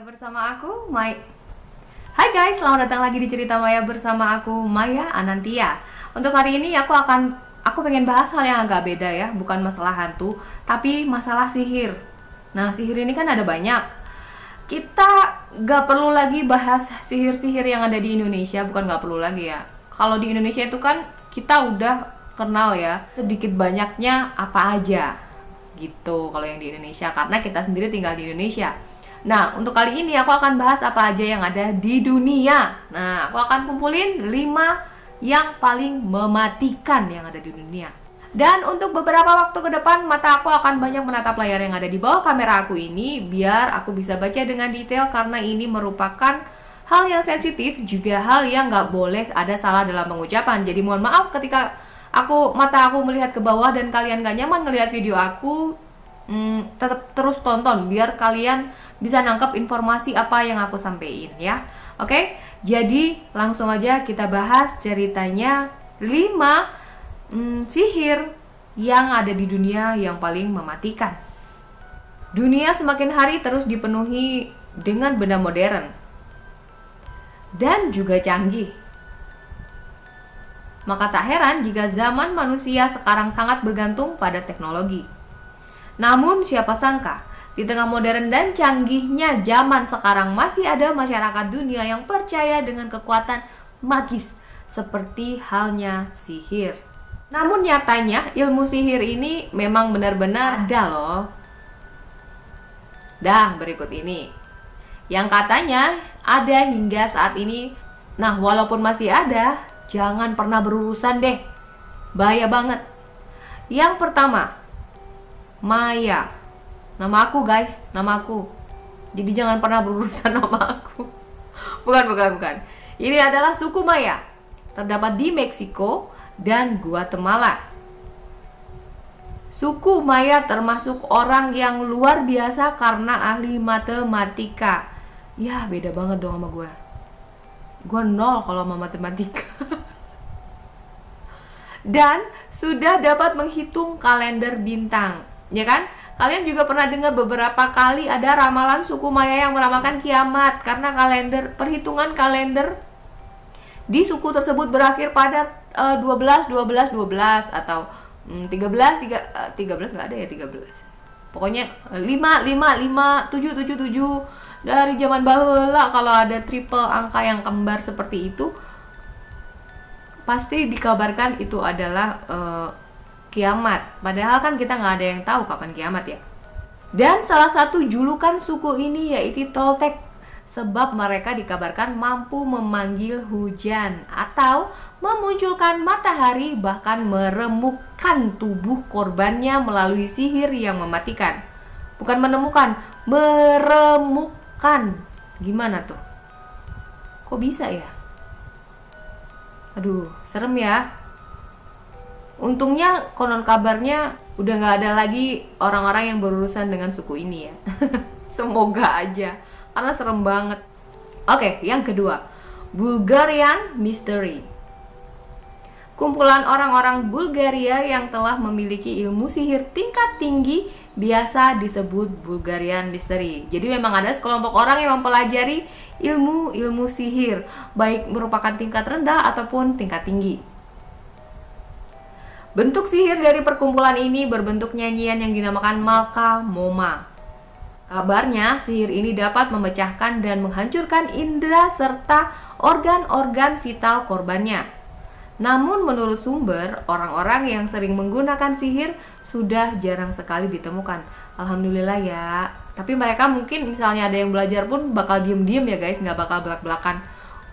bersama aku, Mai. Hai guys, selamat datang lagi di Cerita Maya bersama aku, Maya Anantia. Untuk hari ini aku pengen bahas hal yang agak beda ya, bukan masalah hantu, tapi masalah sihir. Nah, sihir ini kan ada banyak. Kita gak perlu lagi bahas sihir-sihir yang ada di Indonesia, bukan gak perlu lagi ya. Kalau di Indonesia itu kan kita udah kenal ya, sedikit banyaknya apa aja gitu kalau yang di Indonesia, karena kita sendiri tinggal di Indonesia. Nah, untuk kali ini aku akan bahas apa aja yang ada di dunia. Nah, aku akan kumpulin 5 yang paling mematikan yang ada di dunia. Dan untuk beberapa waktu ke depan, mata aku akan banyak menatap layar yang ada di bawah kamera aku ini, biar aku bisa baca dengan detail, karena ini merupakan hal yang sensitif, juga hal yang nggak boleh ada salah dalam pengucapan. Jadi mohon maaf ketika mata aku melihat ke bawah dan kalian gak nyaman ngelihat video aku, tetap terus tonton biar kalian bisa nangkep informasi apa yang aku sampaikan ya. Oke, jadi langsung aja kita bahas ceritanya 5 sihir yang ada di dunia yang paling mematikan. Dunia semakin hari terus dipenuhi dengan benda modern dan juga canggih. Maka tak heran jika zaman manusia sekarang sangat bergantung pada teknologi. Namun siapa sangka, di tengah modern dan canggihnya zaman sekarang masih ada masyarakat dunia yang percaya dengan kekuatan magis seperti halnya sihir. Namun nyatanya ilmu sihir ini memang benar-benar ada loh. Dah, berikut ini yang katanya ada hingga saat ini. Nah, walaupun masih ada, jangan pernah berurusan deh. Bahaya banget. Yang pertama, Maya. Nama aku guys, nama aku. Jadi jangan pernah berurusan nama aku. Bukan. Ini adalah suku Maya. Terdapat di Meksiko dan Guatemala. Suku Maya termasuk orang yang luar biasa karena ahli matematika. Ya, beda banget dong sama gue. Gue 0 kalau sama matematika. Dan sudah dapat menghitung kalender bintang, ya kan? Kalian juga pernah dengar beberapa kali ada ramalan suku Maya yang meramalkan kiamat, karena perhitungan kalender di suku tersebut berakhir pada 12 atau 13 nggak ada ya 13. Pokoknya 5 7 dari zaman baheula. Kalau ada triple angka yang kembar seperti itu, pasti dikabarkan itu adalah kiamat. Padahal kan kita nggak ada yang tahu kapan kiamat ya. Dan salah satu julukan suku ini yaitu Toltec, sebab mereka dikabarkan mampu memanggil hujan atau memunculkan matahari, bahkan meremukkan tubuh korbannya melalui sihir yang mematikan. Bukan menemukan, meremukkan. Gimana tuh? Kok bisa ya? Aduh, serem ya. Untungnya konon kabarnya udah gak ada lagi orang-orang yang berurusan dengan suku ini ya. Semoga aja, karena serem banget. Oke, yang kedua, Bulgarian Mystery. Kumpulan orang-orang Bulgaria yang telah memiliki ilmu sihir tingkat tinggi biasa disebut Bulgarian Mystery. Jadi memang ada sekelompok orang yang mempelajari ilmu sihir, baik merupakan tingkat rendah ataupun tingkat tinggi. Bentuk sihir dari perkumpulan ini berbentuk nyanyian yang dinamakan Malka Moma. Kabarnya sihir ini dapat memecahkan dan menghancurkan indera serta organ-organ vital korbannya. Namun menurut sumber, orang-orang yang sering menggunakan sihir sudah jarang sekali ditemukan. Alhamdulillah ya. Tapi mereka mungkin misalnya ada yang belajar pun bakal diem-diem ya guys, nggak bakal belak-belakan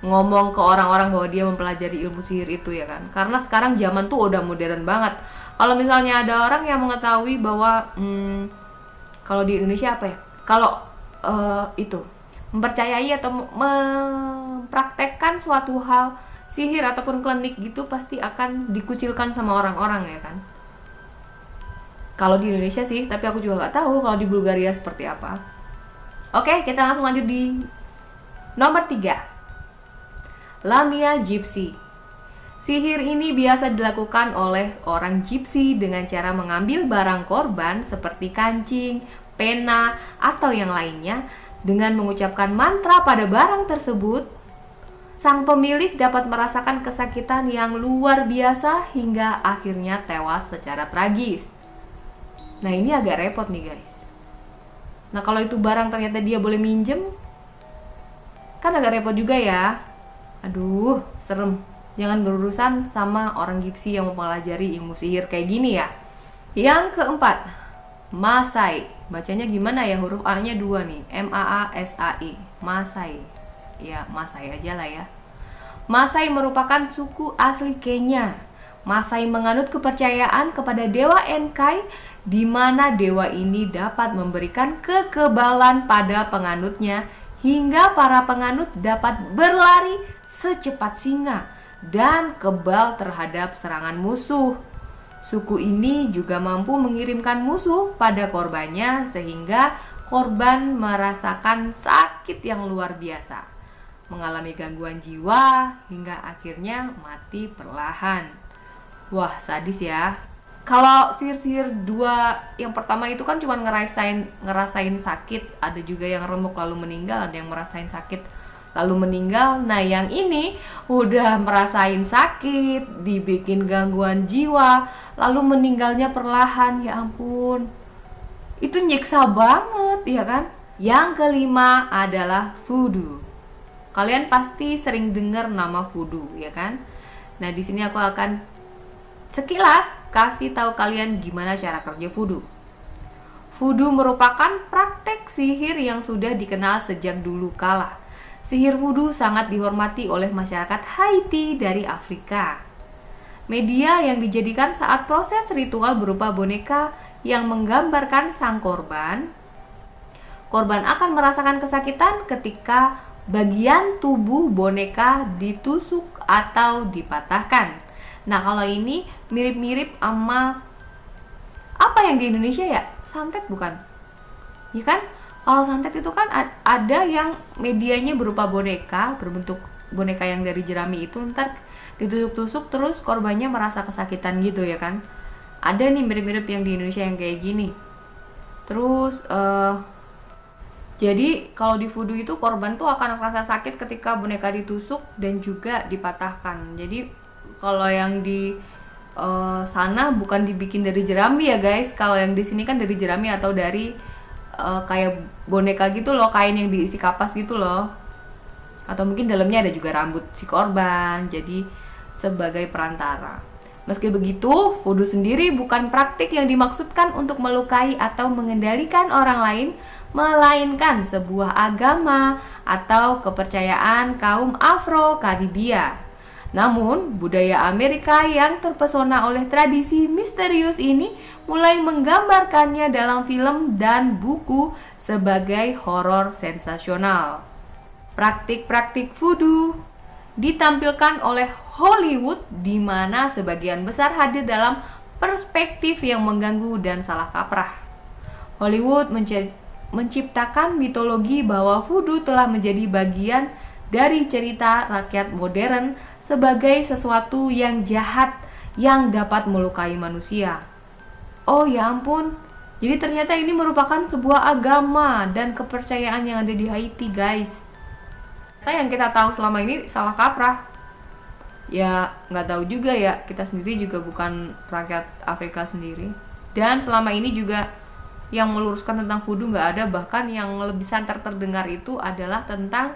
ngomong ke orang-orang bahwa dia mempelajari ilmu sihir itu ya kan. Karena sekarang zaman tuh udah modern banget. Kalau misalnya ada orang yang mengetahui bahwa kalau di Indonesia apa ya? Kalau itu mempercayai atau mempraktekkan suatu hal sihir ataupun klinik gitu, pasti akan dikucilkan sama orang-orang ya kan. Kalau di Indonesia sih, tapi aku juga nggak tahu kalau di Bulgaria seperti apa. Oke, kita langsung lanjut di nomor 3. Lamia Gypsy. Sihir ini biasa dilakukan oleh orang gypsy dengan cara mengambil barang korban seperti kancing, pena, atau yang lainnya, Dengan mengucapkan mantra pada barang tersebut, sang pemilik dapat merasakan kesakitan yang luar biasa hingga akhirnya tewas secara tragis. Nah, ini agak repot nih guys. Nah, kalau itu barang ternyata dia boleh minjem, kan agak repot juga ya. Aduh, serem. Jangan berurusan sama orang Gipsi yang mempelajari ilmu sihir kayak gini ya. Yang keempat, Masai. Bacanya gimana ya? Huruf A-nya 2 nih. M-A-A-S-A-I. Masai. Ya, Masai aja lah ya. Masai merupakan suku asli Kenya. Masai menganut kepercayaan kepada dewa Enkai, di mana dewa ini dapat memberikan kekebalan pada penganutnya hingga para penganut dapat berlari secepat singa dan kebal terhadap serangan musuh. Suku ini juga mampu mengirimkan musuh pada korbannya sehingga korban merasakan sakit yang luar biasa, mengalami gangguan jiwa hingga akhirnya mati perlahan. Wah, sadis ya. Kalau sihir-sihir 2 yang pertama itu kan cuma ngerasain sakit, ada juga yang remuk lalu meninggal, ada yang merasain sakit lalu meninggal. Nah, yang ini udah merasain sakit, dibikin gangguan jiwa, lalu meninggalnya perlahan. Ya ampun, itu nyiksa banget ya kan. Yang kelima adalah voodoo. Kalian pasti sering dengar nama voodoo ya kan. Nah, di sini aku akan sekilas kasih tahu kalian gimana cara kerja voodoo. Voodoo merupakan praktek sihir yang sudah dikenal sejak dulu kala. Sihir voodoo sangat dihormati oleh masyarakat Haiti dari Afrika. Media yang dijadikan saat proses ritual berupa boneka yang menggambarkan sang korban. Korban akan merasakan kesakitan ketika bagian tubuh boneka ditusuk atau dipatahkan. Nah, kalau ini mirip-mirip sama apa yang di Indonesia ya? Santet bukan? Ya kan? Kalau santet itu kan ada yang medianya berupa boneka, berbentuk boneka yang dari jerami itu, ntar ditusuk-tusuk terus korbannya merasa kesakitan gitu ya kan. Ada nih mirip-mirip yang di Indonesia yang kayak gini. Terus jadi kalau di voodoo itu korban tuh akan merasa sakit ketika boneka ditusuk dan juga dipatahkan. Jadi kalau yang di sana bukan dibikin dari jerami ya guys. Kalau yang di sini kan dari jerami atau dari kayak boneka gitu loh, kain yang diisi kapas gitu loh. Atau mungkin dalamnya ada juga rambut si korban, jadi sebagai perantara. Meski begitu, voodoo sendiri bukan praktik yang dimaksudkan untuk melukai atau mengendalikan orang lain, melainkan sebuah agama atau kepercayaan kaum Afro-Karibia. Namun, budaya Amerika yang terpesona oleh tradisi misterius ini mulai menggambarkannya dalam film dan buku sebagai horor sensasional. Praktik-praktik voodoo ditampilkan oleh Hollywood, di mana sebagian besar hadir dalam perspektif yang mengganggu dan salah kaprah. Hollywood menciptakan mitologi bahwa voodoo telah menjadi bagian dari cerita rakyat modern sebagai sesuatu yang jahat yang dapat melukai manusia. Oh ya ampun, jadi ternyata ini merupakan sebuah agama dan kepercayaan yang ada di Haiti guys. Ternyata yang kita tahu selama ini salah kaprah. Ya nggak tahu juga ya, kita sendiri juga bukan rakyat Afrika sendiri. Dan selama ini juga yang meluruskan tentang voodoo nggak ada, bahkan yang lebih santer terdengar itu adalah tentang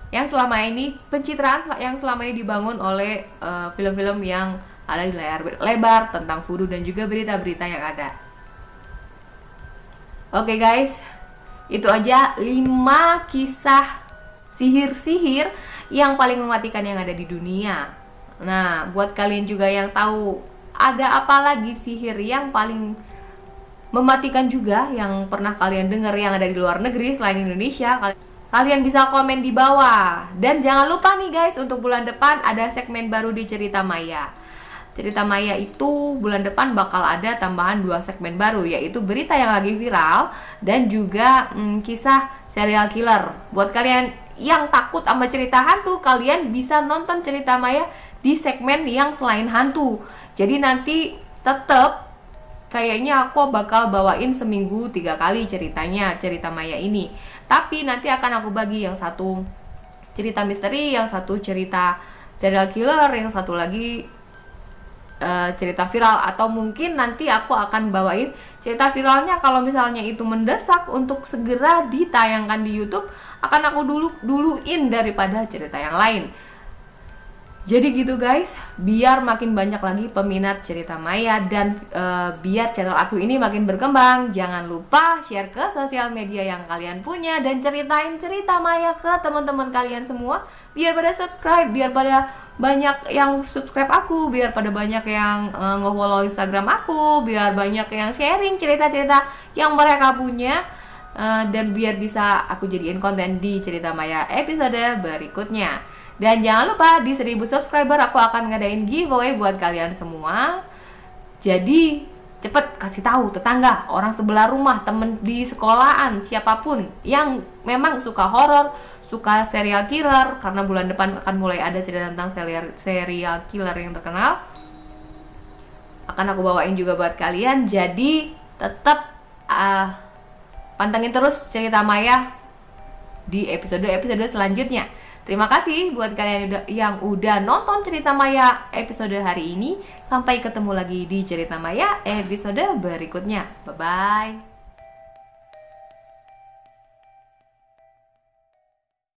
yang selama ini pencitraan yang selama ini dibangun oleh film-film yang ada di layar lebar tentang voodoo dan juga berita-berita yang ada. Oke guys, itu aja 5 kisah sihir-sihir yang paling mematikan yang ada di dunia. Nah, buat kalian juga yang tahu ada apa lagi sihir yang paling mematikan juga yang pernah kalian dengar yang ada di luar negeri selain Indonesia, kalian bisa komen di bawah. Dan jangan lupa nih guys, untuk bulan depan ada segmen baru di Cerita Maya. Cerita Maya itu bulan depan bakal ada tambahan 2 segmen baru, yaitu berita yang lagi viral dan juga kisah serial killer. Buat kalian yang takut sama cerita hantu, kalian bisa nonton Cerita Maya di segmen yang selain hantu. Jadi nanti tetap kayaknya aku bakal bawain seminggu 3 kali ceritanya, cerita Maya ini. Tapi nanti akan aku bagi, yang satu cerita misteri, yang satu cerita serial killer, yang satu lagi cerita viral. Atau mungkin nanti aku akan bawain cerita viralnya kalau misalnya itu mendesak untuk segera ditayangkan di YouTube, akan aku duluin daripada cerita yang lain. Jadi gitu guys, biar makin banyak lagi peminat cerita Maya dan biar channel aku ini makin berkembang, jangan lupa share ke sosial media yang kalian punya dan ceritain cerita Maya ke teman-teman kalian semua, biar pada subscribe, biar pada banyak yang subscribe aku, biar pada banyak yang nge-follow Instagram aku, biar banyak yang sharing cerita-cerita yang mereka punya, dan biar bisa aku jadiin konten di cerita Maya episode berikutnya. Dan jangan lupa di 1000 subscriber aku akan ngadain giveaway buat kalian semua. Jadi cepet kasih tahu tetangga, orang sebelah rumah, temen di sekolahan, siapapun yang memang suka horor, suka serial killer, karena bulan depan akan mulai ada cerita tentang serial killer yang terkenal, akan aku bawain juga buat kalian. Jadi tetap pantengin terus cerita Maya di episode-episode selanjutnya. Terima kasih buat kalian yang udah nonton cerita Maya episode hari ini. Sampai ketemu lagi di cerita Maya episode berikutnya. Bye-bye.